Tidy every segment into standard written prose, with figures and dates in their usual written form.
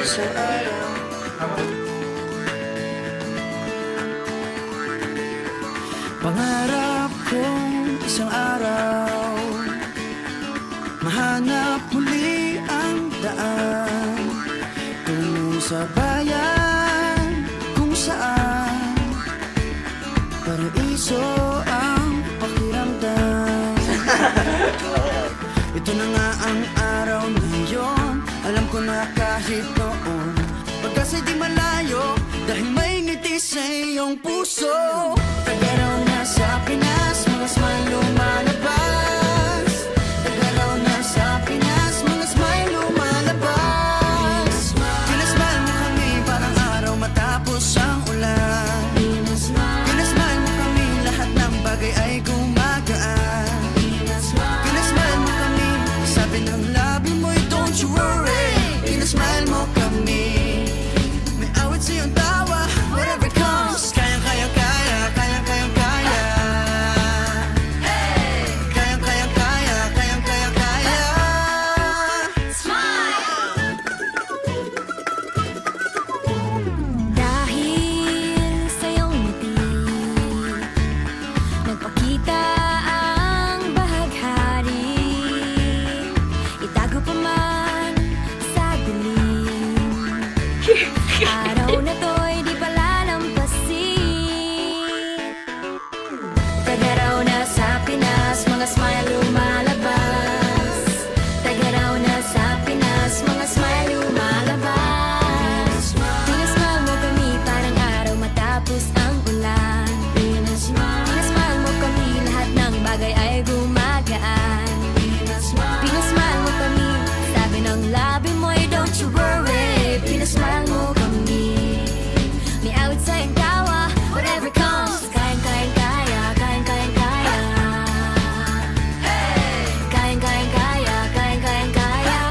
isang araw. Pangarap kong isang araw mahanap muli ang daan tungo sa bayan kung saan paraiso ang pakiramdam. Ito na nga ang araw na yun. Alam ko na kahit noon pagkasa'y di malayo, dahil may ngiti sa iyong puso. Tagaraw na sa Pinas, mga smile lumalabas. Tagaraw na sa Pinas, mga smile lumalabas. Pinasmile mo kami parang araw matapos ang ulan. Pinasmile mo kami, lahat ng bagay ay gumagaan. Pinasmile mo kami, sabi ng labi mo'y don't you worry. Pinasmile mo kami, may awit sa iyong tawa, whatever comes. Kayang-kaya, kayang-kaya, kaya. Kayang-kaya, kayang-kaya, kaya. Smile! Dahil sa iyong ngiti, nagpakita ang bahaghari. Itago pa man sa dilim, araw na to'y di palalampasin. Tagaraw na sa Pinas, mga smile lumalabas. Tagaraw na sa Pinas, mga smile lumalabas. Pinasmile mo kami parang araw matapos ang ulan. Pinasmile mo kami, lahat ng bagay ay gumagaan. Pinasmile mo kami, sabi ng labi mo'y don't you worry. Pinasmile mo kami, may awit sa iyong tawa, whatever comes. Kayang-kaya, kayang-kaya, kaya. Kayang-kaya, kayang-kaya, kaya.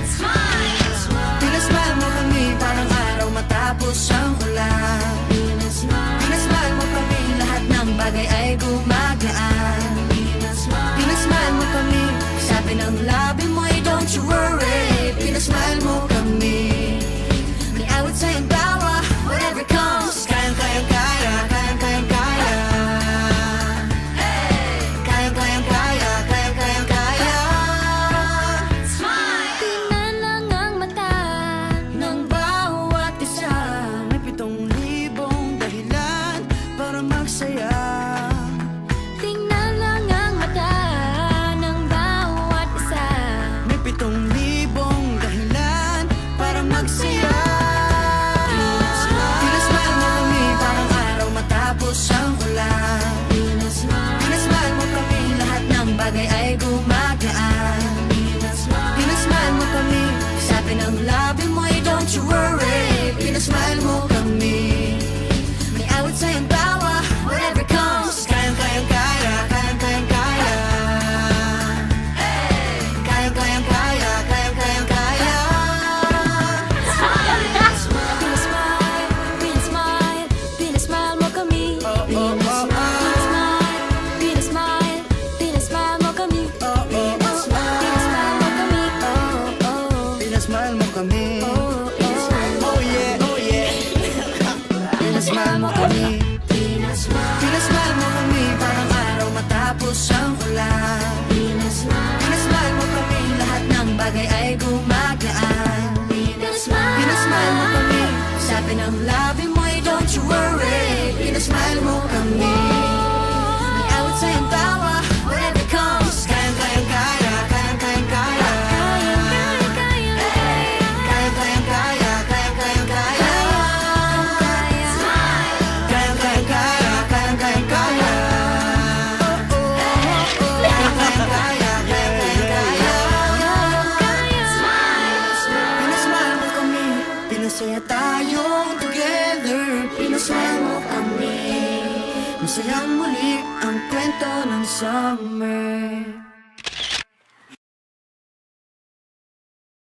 Smile! Pinasmile mo kami parang araw matapos ang ulan. Pinasmile mo kami, lahat ng bagay ay gumagaan. Pinasmile mo kami, sabi ng labi mo'y don't you worry. Pinasmile mo kami, may awit sa iyong tawa, whatever comes. Kayang-kaya, kayang-kaya, kaya. Kayang-kaya, kayang-kaya, kaya. Smile! Tingnan lang ang mata ng bawat isa. May 7,000 dahilan para magsaya. Tingnan lang ang mata ng bawat isa. May 7,000 dahilan para magsaya. Pinasmile mo kami parang araw matapos ang ulan. Pinasmile mo kami, lahat ng bagay ay gumagaan. Pinasmile mo kami, sabi ng labi mo'y don't you worry. Pinasmile mo kami, may awit sa iyong tawa, whatever comes. Kayang-kaya, kayang-kaya, kaya. Kayang-kaya, kayang-kaya, kaya. Pinasmile, pinasmile, pinasmile mo kami. Pinasmile, pinasmile, pinasmile mo kami. Pinasmile mo kami. Pinasmile mo kami. Oh yeah, oh yeah. Pinasmile mo kami. Pinasmile mo kami parang araw matapos ang ulan. Pinasmile mo kami, lahat ng bagay ay gumagaan. Pinasmile mo kami, sabi ng labi mo'y don't you worry. Pinasmile mo kami, may awit sa iyong tawa, whatever comes. Kayang-kaya, kaya, kayang-kaya, kaya. Kayang-kaya, kaya, kayang-kaya, kaya. Kayang-kaya, kaya, kayang-kaya, kaya. Kayang-kaya, kaya, kayang-kaya, kaya. Pinasmile mo kami, pinasaya tayong together. Pinasmile mo kami, masayang muli ang kwento ng summer.